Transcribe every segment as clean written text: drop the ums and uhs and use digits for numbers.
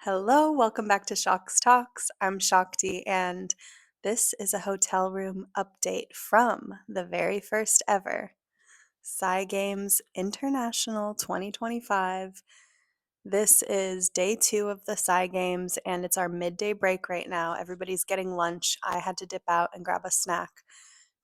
Hello, welcome back to Shock's Talks. I'm Shakti, and this is a hotel room update from the very first ever Psi Games International 2025. This is day 2 of the Psi Games, and it's our midday break right now. Everybody's getting lunch. I had to dip out and grab a snack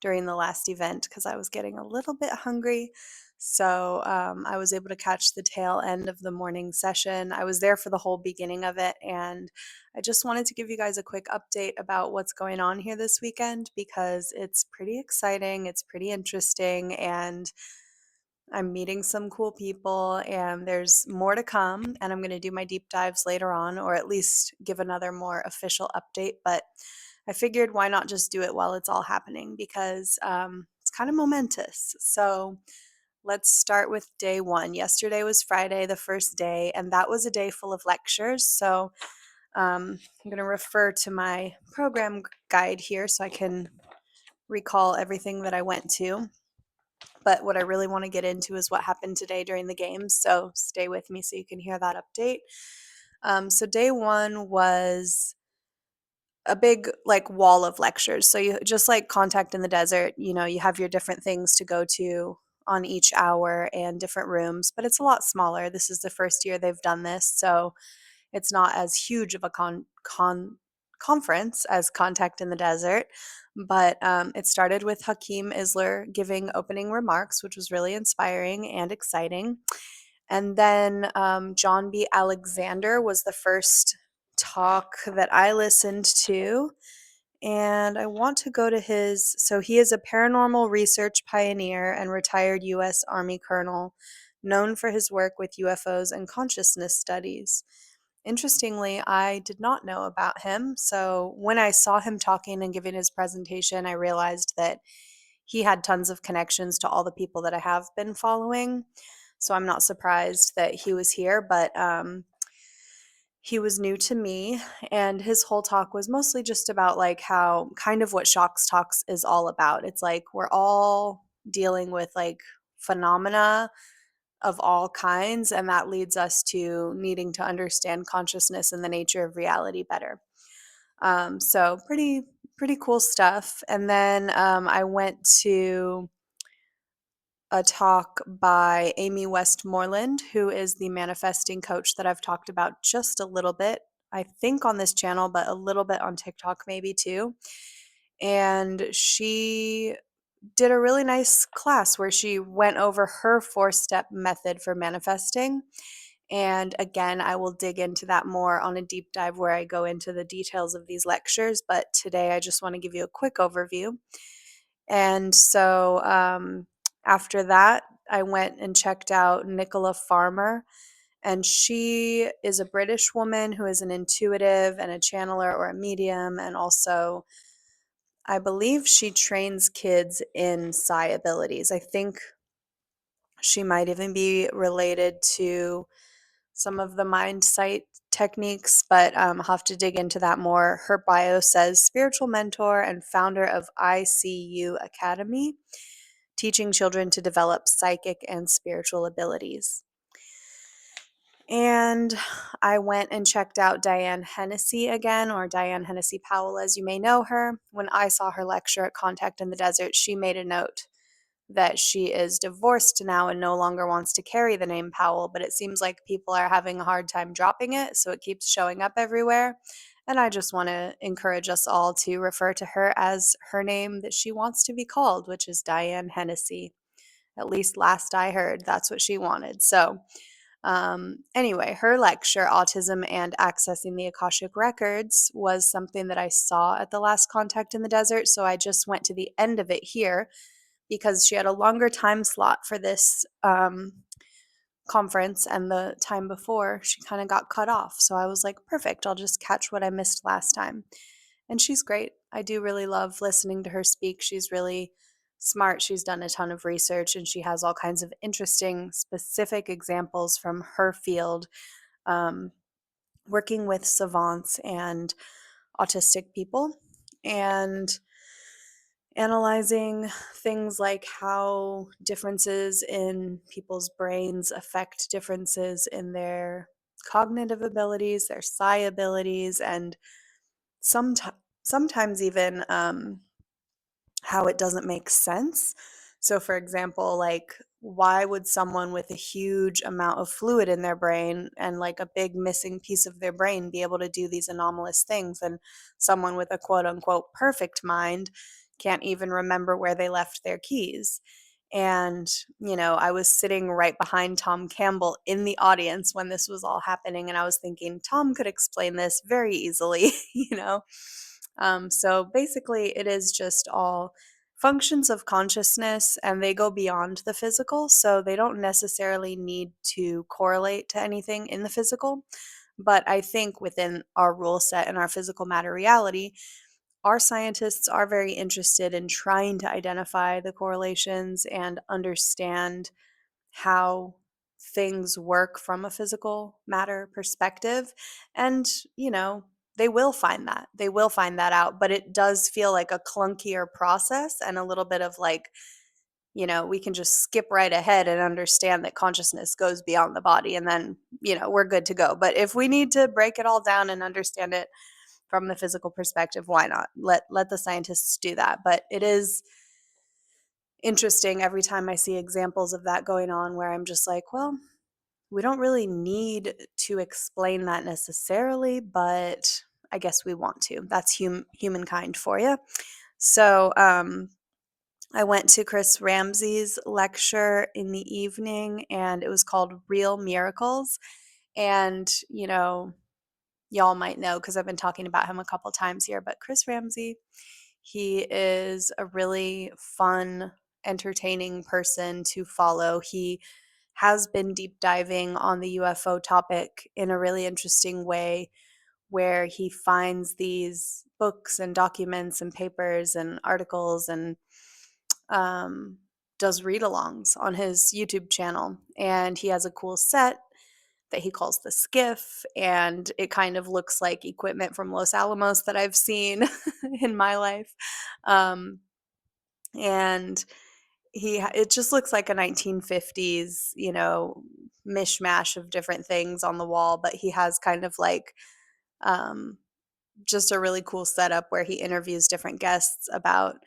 during the last event because I was getting a little bit hungry. So I was able to catch the tail end of the morning session. I was there for the whole beginning of it, and I just wanted to give you guys a quick update about what's going on here this weekend because it's pretty exciting, it's pretty interesting, and I'm meeting some cool people, and there's more to come. And I'm going to do my deep dives later on, or at least give another more official update. But I figured why not just do it while it's all happening because it's kind of momentous. So let's start with day 1. Yesterday was Friday, the first day, and that was a day full of lectures. So I'm going to refer to my program guide here so I can recall everything that I went to. But what I really want to get into is what happened today during the games. So stay with me so you can hear that update. So day 1 was a big like wall of lectures. So you just like Contact in the Desert, you have your different things to go to on each hour and different rooms, but it's a lot smaller. This is the first year they've done this, so it's not as huge of a conference as Contact in the Desert. But it started with Hakeem Isler giving opening remarks, which was really inspiring and exciting. And then John B. Alexander was the first talk that I listened to. And I want to go to his. So he is a paranormal research pioneer and retired U.S. Army colonel, known for his work with UFOs and consciousness studies. Interestingly, I did not know about him. So when I saw him talking and giving his presentation, I realized that he had tons of connections to all the people that I have been following. So I'm not surprised that he was here, but he was new to me, and his whole talk was mostly just about like how kind of what Shocks Talks is all about. It's like we're all dealing with like phenomena of all kinds, and that leads us to needing to understand consciousness and the nature of reality better. So pretty cool stuff. And then I went to a talk by Amy Westmoreland, who is the manifesting coach that I've talked about just a little bit, I think on this channel, but a little bit on TikTok maybe too. And she did a really nice class where she went over her 4-step method for manifesting. And again, I will dig into that more on a deep dive where I go into the details of these lectures. But today I just want to give you a quick overview. And so after that, I went and checked out Nicola Farmer. And she is a British woman who is an intuitive and a channeler or a medium. And also, I believe she trains kids in psi abilities. I think she might even be related to some of the mind sight techniques, but I'll have to dig into that more. Her bio says spiritual mentor and founder of ICU Academy, teaching children to develop psychic and spiritual abilities. And I went and checked out Diane Hennessy again, or Diane Hennessy Powell, as you may know her. When I saw her lecture at Contact in the Desert, she made a note that she is divorced now and no longer wants to carry the name Powell, but it seems like people are having a hard time dropping it, so it keeps showing up everywhere. And I just want to encourage us all to refer to her as her name that she wants to be called, which is Diane Hennessy. At least last I heard, that's what she wanted. So, anyway, her lecture, Autism and Accessing the Akashic Records, was something that I saw at the last Contact in the Desert. So I just went to the end of it here because she had a longer time slot for this conference, and the time before she kind of got cut off. So I was like, perfect, I'll just catch what I missed last time. And she's great. I do really love listening to her speak. She's really smart. She's done a ton of research, and she has all kinds of interesting, specific examples from her field, um, working with savants and autistic people, and analyzing things like how differences in people's brains affect differences in their cognitive abilities, their psi abilities, and sometimes even how it doesn't make sense. So, for example, like, why would someone with a huge amount of fluid in their brain and like a big missing piece of their brain be able to do these anomalous things? And someone with a quote unquote perfect mind can't even remember where they left their keys. And, I was sitting right behind Tom Campbell in the audience when this was all happening. And I was thinking, Tom could explain this very easily, you know? So basically, it is just all functions of consciousness and they go beyond the physical. So they don't necessarily need to correlate to anything in the physical. But I think within our rule set and our physical matter reality, our scientists are very interested in trying to identify the correlations and understand how things work from a physical matter perspective. And, you know, they will find that. They will find that out, but it does feel like a clunkier process and a little bit of like, we can just skip right ahead and understand that consciousness goes beyond the body and then, we're good to go. But if we need to break it all down and understand it from the physical perspective, why not? Let the scientists do that. But it is interesting every time I see examples of that going on where I'm just like, well, we don't really need to explain that necessarily, but I guess we want to. That's humankind for you. So I went to Chris Ramsey's lecture in the evening, and it was called Real Miracles. And, y'all might know because I've been talking about him a couple times here, but Chris Ramsey, he is a really fun, entertaining person to follow. He has been deep diving on the UFO topic in a really interesting way, where he finds these books and documents and papers and articles and um, does read alongs on his YouTube channel. And he has a cool set that he calls the skiff, and it kind of looks like equipment from Los Alamos that I've seen in my life. Um, and it just looks like a 1950s, mishmash of different things on the wall, but he has kind of like um, just a really cool setup where he interviews different guests about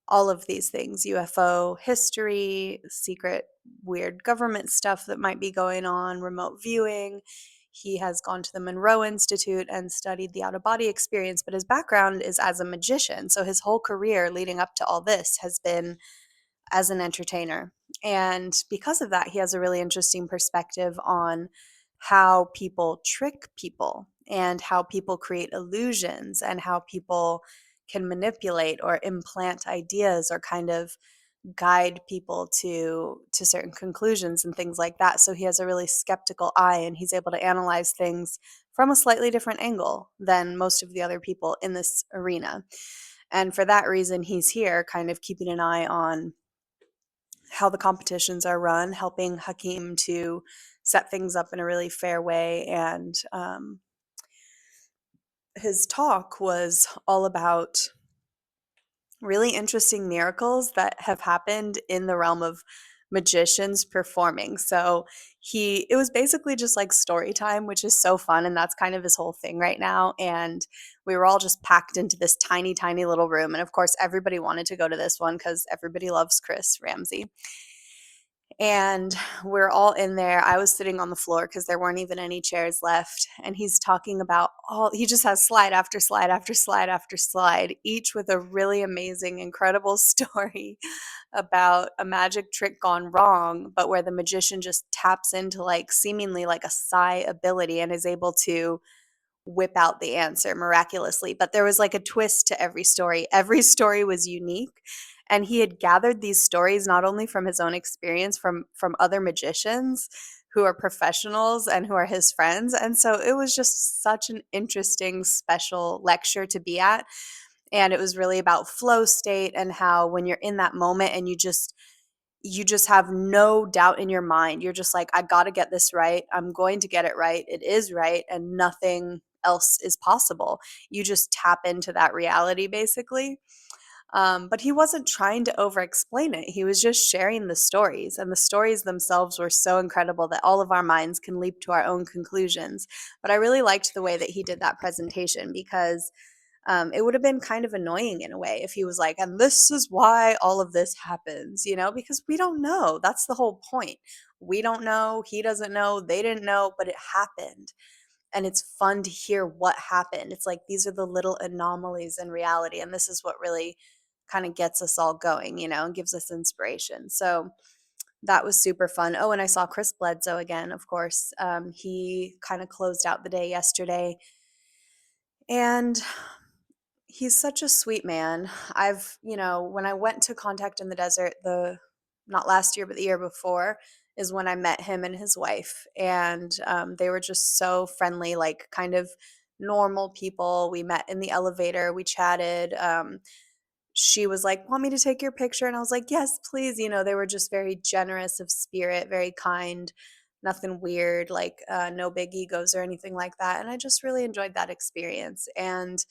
all of these things: UFO history, secret, weird government stuff that might be going on, remote viewing. He has gone to the Monroe Institute and studied the out of body experience, but his background is as a magician. So his whole career leading up to all this has been as an entertainer. And because of that, he has a really interesting perspective on how people trick people and how people create illusions and how people can manipulate or implant ideas or kind of guide people to certain conclusions and things like that. So he has a really skeptical eye and he's able to analyze things from a slightly different angle than most of the other people in this arena. And for that reason, he's here kind of keeping an eye on how the competitions are run, helping Hakeem to set things up in a really fair way. And his talk was all about really interesting miracles that have happened in the realm of magicians performing. So it was basically just like story time, which is so fun. And that's kind of his whole thing right now. And we were all just packed into this tiny, tiny little room. And of course, everybody wanted to go to this one because everybody loves Chris Ramsey. And we're all in there. I was sitting on the floor because there weren't even any chairs left. And he's talking about he just has slide after slide after slide after slide, each with a really amazing, incredible story about a magic trick gone wrong, but where the magician just taps into like seemingly like a psi ability and is able to whip out the answer miraculously. But there was like a twist to every story. Every story was unique. And he had gathered these stories not only from his own experience, from other magicians who are professionals and who are his friends. And so it was just such an interesting, special lecture to be at. And it was really about flow state and how when you're in that moment and you just have no doubt in your mind. You're just like, I got to get this right. I'm going to get it right. It is right. And nothing else is possible. You just tap into that reality, basically. But he wasn't trying to over explain it. He was just sharing the stories, and the stories themselves were so incredible that all of our minds can leap to our own conclusions. But I really liked the way that he did that presentation because it would have been kind of annoying in a way if he was like, and this is why all of this happens, because we don't know. That's the whole point. We don't know. He doesn't know. They didn't know, but it happened. And it's fun to hear what happened. It's like these are the little anomalies in reality. And this is what really kind of gets us all going, and gives us inspiration. So that was super fun. Oh, and I saw Chris Bledsoe again, of course. He kind of closed out the day yesterday. And he's such a sweet man. When I went to Contact in the Desert, not last year, but the year before, is when I met him and his wife. And they were just so friendly, like kind of normal people. We met in the elevator, we chatted. She was like, "Want me to take your picture?" And I was like, "Yes, please." They were just very generous of spirit, very kind, nothing weird, like no big egos or anything like that. And I just really enjoyed that experience. And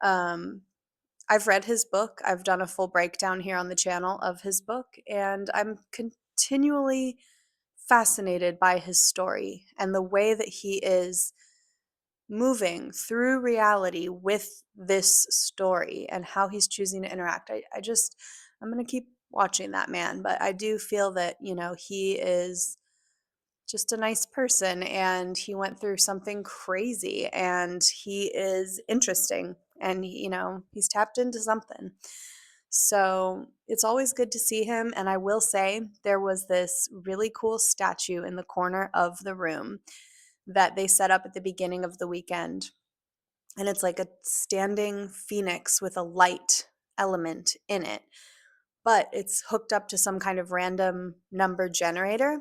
um, I've read his book. I've done a full breakdown here on the channel of his book, and I'm continually fascinated by his story and the way that he is moving through reality with this story and how he's choosing to interact. I'm going to keep watching that man, but I do feel that, he is just a nice person and he went through something crazy and he is interesting and he's tapped into something. So it's always good to see him. And I will say there was this really cool statue in the corner of the room that they set up at the beginning of the weekend. And it's like a standing phoenix with a light element in it, but it's hooked up to some kind of random number generator.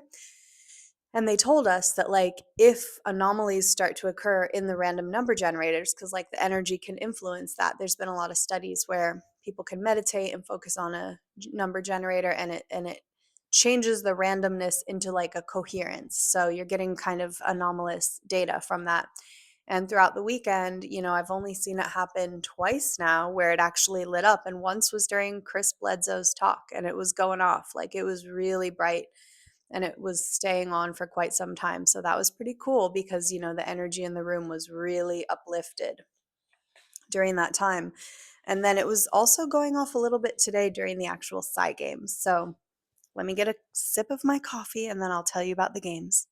And they told us that, like, if anomalies start to occur in the random number generators, because like the energy can influence that, there's been a lot of studies where people can meditate and focus on a number generator, and it changes the randomness into like a coherence. So you're getting kind of anomalous data from that. And throughout the weekend, I've only seen it happen twice now where it actually lit up. And once was during Chris Bledsoe's talk, and it was going off. Like it was really bright and it was staying on for quite some time. So that was pretty cool because, the energy in the room was really uplifted during that time. And then it was also going off a little bit today during the actual Psi Games. So let me get a sip of my coffee and then I'll tell you about the games.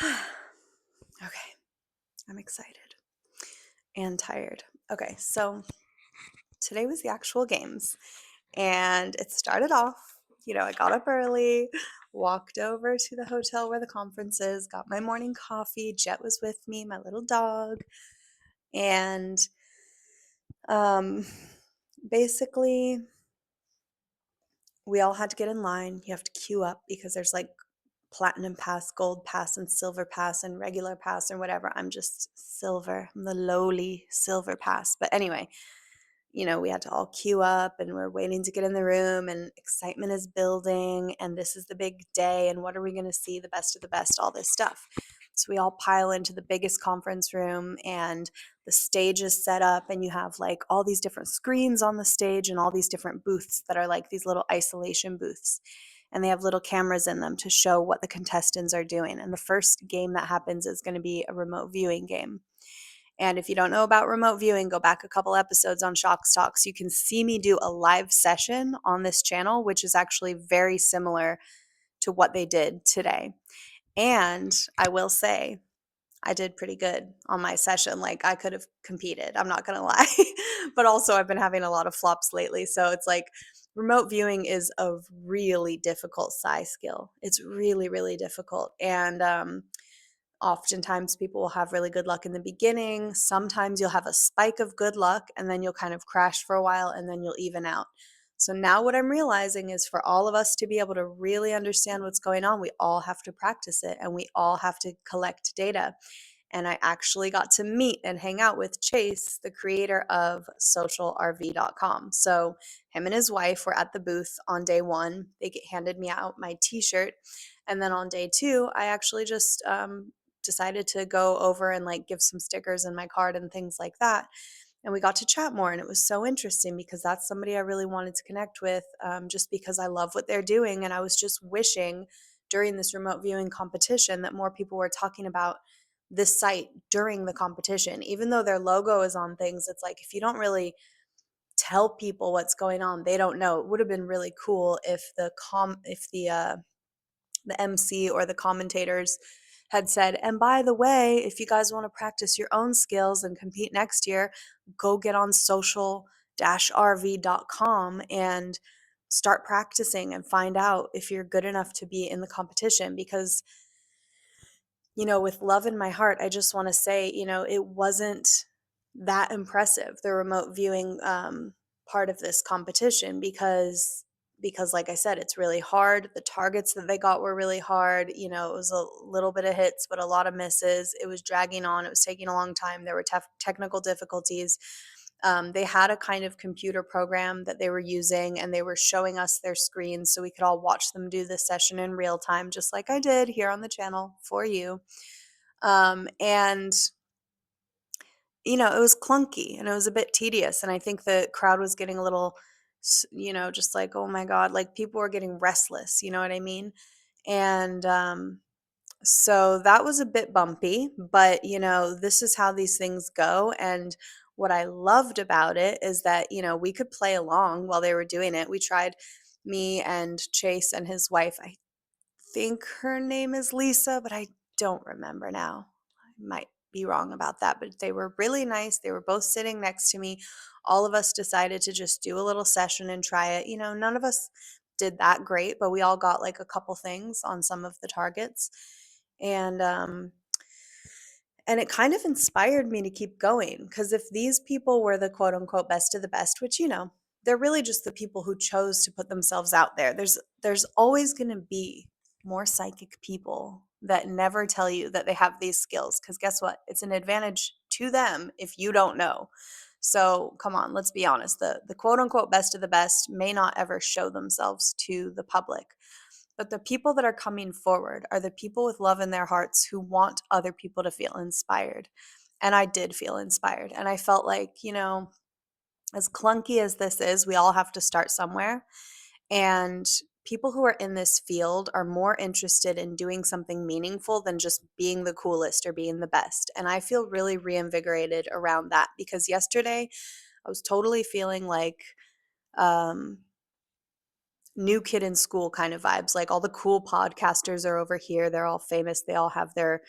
Okay, I'm excited and tired. Okay, so today was the actual games. And it started off, I got up early, walked over to the hotel where the conference is, got my morning coffee. Jet was with me, my little dog. And um, basically, we all had to get in line. You have to queue up because there's like platinum pass, gold pass, and silver pass, and regular pass, or whatever. I'm just silver. I'm the lowly silver pass. But anyway, we had to all queue up and we're waiting to get in the room and excitement is building and this is the big day and what are we going to see, the best of the best, all this stuff. So we all pile into the biggest conference room and the stage is set up and you have like all these different screens on the stage and all these different booths that are like these little isolation booths. And they have little cameras in them to show what the contestants are doing. And the first game that happens is going to be a remote viewing game. And if you don't know about remote viewing, go back a couple episodes on Shock Talks. You can see me do a live session on this channel, which is actually very similar to what they did today. And I will say, I did pretty good on my session. Like I could have competed, I'm not going to lie. But also, I've been having a lot of flops lately. So it's like remote viewing is a really difficult Psi skill. It's really, really difficult. And oftentimes people will have really good luck in the beginning. Sometimes you'll have a spike of good luck and then you'll kind of crash for a while and then you'll even out. So now what I'm realizing is for all of us to be able to really understand what's going on, we all have to practice it and we all have to collect data. And I actually got to meet and hang out with Chase, the creator of socialrv.com. So him and his wife were at the booth on day one. They handed me out my t-shirt. And then on day two, I actually just decided to go over and like give some stickers in my card and things like that. And we got to chat more, and it was so interesting because that's somebody I really wanted to connect with, just because I love what they're doing. And I was just wishing during this remote viewing competition that more people were talking about this site during the competition. Even though their logo is on things, it's like if you don't really tell people what's going on, they don't know. It would have been really cool if the MC or the commentators had said, and by the way, if you guys want to practice your own skills and compete next year, go get on social-rv.com and start practicing and find out if you're good enough to be in the competition. Because with love in my heart, I just want to say, it wasn't that impressive, the remote viewing part of this competition, because like I said, it's really hard. The targets that they got were really hard. It was a little bit of hits, but a lot of misses. It was dragging on. It was taking a long time. There were technical difficulties. They had a kind of computer program that they were using, and they were showing us their screens so we could all watch them do this session in real time, just like I did here on the channel for you. And it was clunky and it was a bit tedious. And I think the crowd was getting a little, just like, oh my God, like people were getting restless, you know what I mean? And so that was a bit bumpy, but this is how these things go. And what I loved about it is that, we could play along while they were doing it. We tried, me and Chase and his wife. I think her name is Lisa, but I don't remember now. I might be wrong about that, but they were really nice. They were both sitting next to me. All of us decided to just do a little session and try it. None of us did that great, but we all got like a couple things on some of the targets. And it kind of inspired me to keep going, because if these people were the quote unquote best of the best, which they're really just the people who chose to put themselves out there. There's always going to be more psychic people that never tell you that they have these skills, because guess what? It's an advantage to them if you don't know. So come on, let's be honest. The quote unquote best of the best may not ever show themselves to the public. But the people that are coming forward are the people with love in their hearts who want other people to feel inspired. And I did feel inspired. And I felt like, as clunky as this is, we all have to start somewhere. And people who are in this field are more interested in doing something meaningful than just being the coolest or being the best. And I feel really reinvigorated around that, because yesterday I was totally feeling like, um, new kid in school kind of vibes. Like all the cool podcasters are over here. They're all famous. They all have their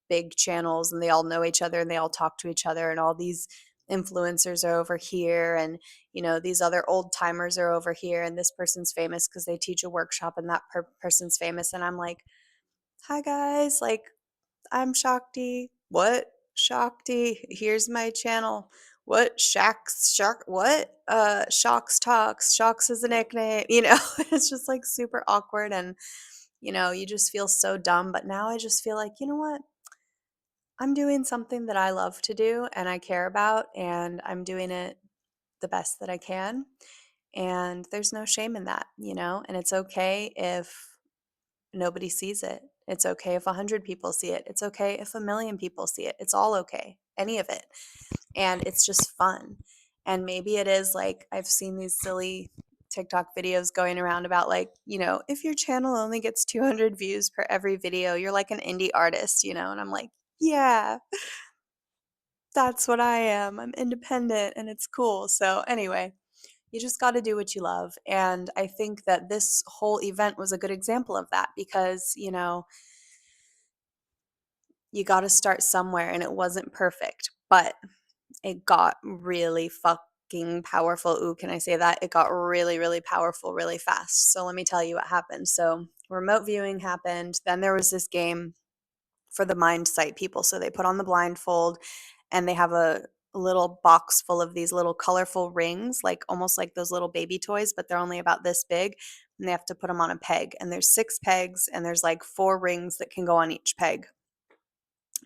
big channels and they all know each other and they all talk to each other. And all these influencers are over here. And, these other old timers are over here. And this person's famous because they teach a workshop, and that person's famous. And I'm like, hi guys. Like, I'm Shakti. What? Shakti. Here's my channel. What? What? Shocks Talks. Shocks is a nickname. It's just like super awkward, and you just feel so dumb. But now I just feel like, you know what? I'm doing something that I love to do and I care about, and I'm doing it the best that I can. And there's no shame in that, and it's okay if nobody sees it. It's okay if 100 people see it. It's okay if 1,000,000 people see it. It's all okay, any of it. And it's just fun. And maybe it is like, I've seen these silly TikTok videos going around about like, if your channel only gets 200 views per every video, you're like an indie artist, and I'm like, yeah, that's what I am. I'm independent and it's cool. So, anyway, you just got to do what you love. And I think that this whole event was a good example of that, because, you got to start somewhere, and it wasn't perfect, but it got really fucking powerful. Ooh, can I say that? It got really, really powerful really fast. So let me tell you what happened. So remote viewing happened. Then there was this game for the mind sight people. So they put on the blindfold and they have a little box full of these little colorful rings, like almost like those little baby toys, but they're only about this big. And they have to put them on a peg. And there's 6 pegs, and there's like 4 rings that can go on each peg.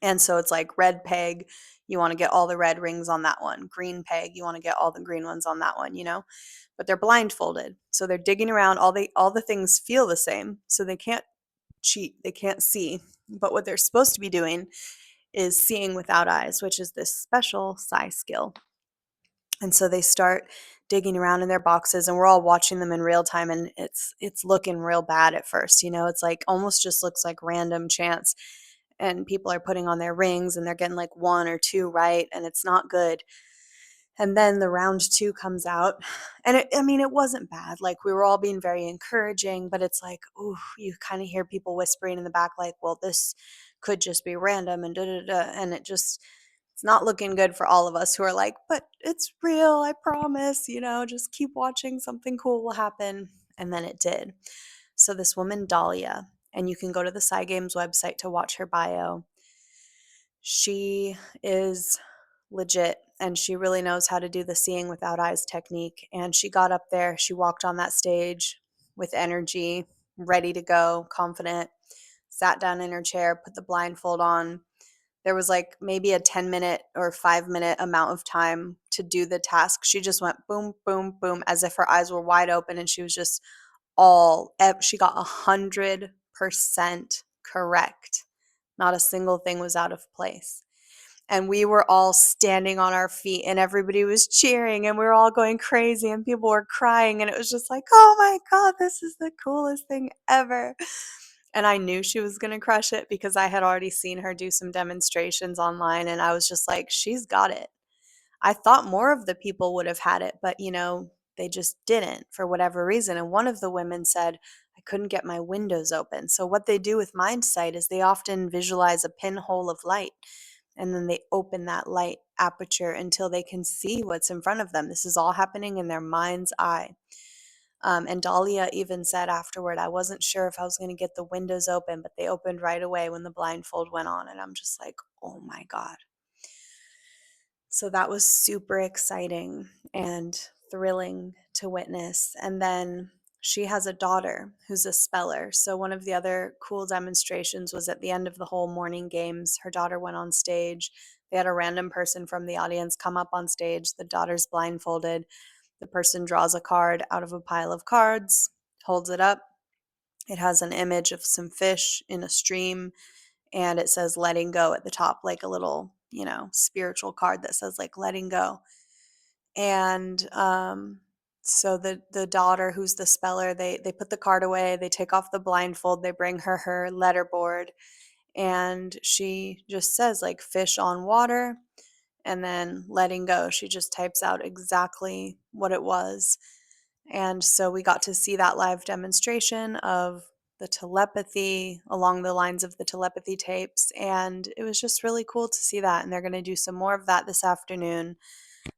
And so it's like red peg, you want to get all the red rings on that one. Green peg, you want to get all the green ones on that one. But they're blindfolded. So they're digging around. All the things feel the same. So they can't cheat, they can't see. But what they're supposed to be doing is seeing without eyes, which is this special Psi skill. And so they start digging around in their boxes, and we're all watching them in real time, and it's looking real bad at first, it's like almost just looks like random chance, and people are putting on their rings and they're getting like one or two right, and it's not good. And then the round 2 comes out, and I mean, it wasn't bad. Like, we were all being very encouraging, but it's like, ooh, you kind of hear people whispering in the back, like, well, this could just be random and da da da. And it's not looking good for all of us who are like, but it's real, I promise, just keep watching, something cool will happen. And then it did. So, this woman, Dahlia, and you can go to the Psi Games website to watch her bio. She is legit, and she really knows how to do the seeing without eyes technique. And she got up there, she walked on that stage with energy, ready to go, confident, sat down in her chair, put the blindfold on. There was like maybe a 10-minute or 5-minute amount of time to do the task. She just went boom, boom, boom, as if her eyes were wide open, and she was just she got 100% correct. Not a single thing was out of place. And we were all standing on our feet, and everybody was cheering, and we were all going crazy, and people were crying, and it was just like, oh my God, this is the coolest thing ever. And I knew she was going to crush it because I had already seen her do some demonstrations online, and I was just like, she's got it. I thought more of the people would have had it, but they just didn't for whatever reason. And one of the women said, I couldn't get my windows open. So what they do with mind sight is they often visualize a pinhole of light, and then they open that light aperture until they can see what's in front of them. This is all happening in their mind's eye. And Dahlia even said afterward, I wasn't sure if I was going to get the windows open, but they opened right away when the blindfold went on. And I'm just like, oh my God. So that was super exciting and thrilling to witness. And then she has a daughter who's a speller. So one of the other cool demonstrations was at the end of the whole morning games, her daughter went on stage. They had a random person from the audience come up on stage. The daughter's blindfolded. The person draws a card out of a pile of cards, holds it up. It has an image of some fish in a stream, and it says letting go at the top, like a little, spiritual card that says like letting go. And so the daughter, who's the speller, they put the card away, they take off the blindfold, they bring her letterboard, and she just says like fish on water, and then letting go. She just types out exactly what it was. And so we got to see that live demonstration of the telepathy along the lines of the telepathy tapes. And it was just really cool to see that. And they're going to do some more of that this afternoon.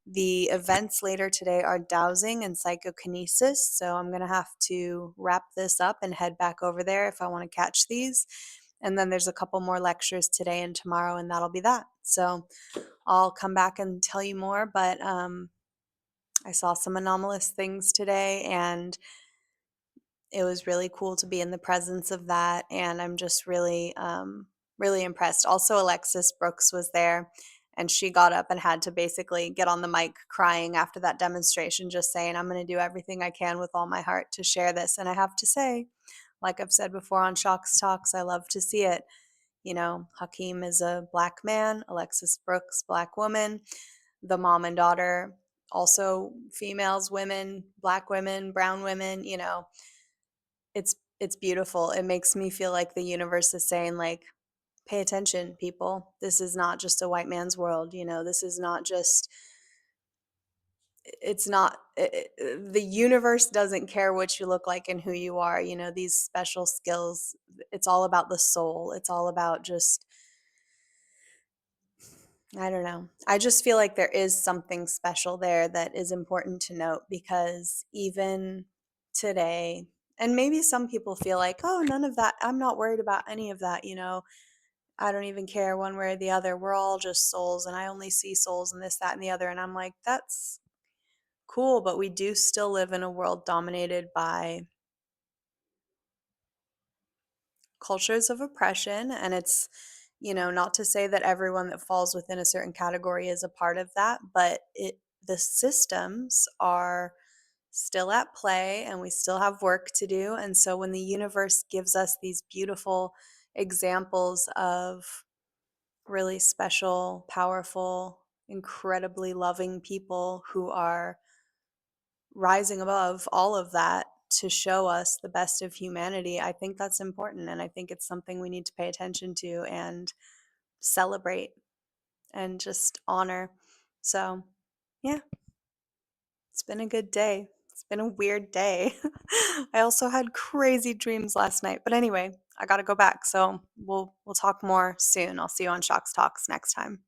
The events later today are dowsing and psychokinesis. So I'm going to have to wrap this up and head back over there if I want to catch these. And then there's a couple more lectures today and tomorrow, and that'll be that. So I'll come back and tell you more. But I saw some anomalous things today, and it was really cool to be in the presence of that. And I'm just really, really impressed. Also, Alexis Brooks was there, and she got up and had to basically get on the mic crying after that demonstration, just saying, I'm going to do everything I can with all my heart to share this. And I have to say, like I've said before on Shocks Talks, I love to see it. Hakeem is a Black man, Alexis Brooks, Black woman, the mom and daughter, also females, women, Black women, brown women. It's beautiful. It makes me feel like the universe is saying, like, pay attention, people. This is not just a white man's world. This is not just, it's not, the universe doesn't care what you look like and who you are. These special skills, it's all about the soul. It's all about just, I don't know. I just feel like there is something special there that is important to note, because even today, and maybe some people feel like, oh, none of that, I'm not worried about any of that, I don't even care one way or the other. We're all just souls, and I only see souls and this, that, and the other. And I'm like, that's cool, but we do still live in a world dominated by cultures of oppression, and it's not to say that everyone that falls within a certain category is a part of that, but the systems are still at play and we still have work to do. And so when the universe gives us these beautiful examples of really special, powerful, incredibly loving people who are rising above all of that to show us the best of humanity, I think that's important. And I think it's something we need to pay attention to and celebrate and just honor. So, yeah, it's been a good day. It's been a weird day. I also had crazy dreams last night. But anyway, I got to go back. So, we'll talk more soon. I'll see you on Shocks Talks next time.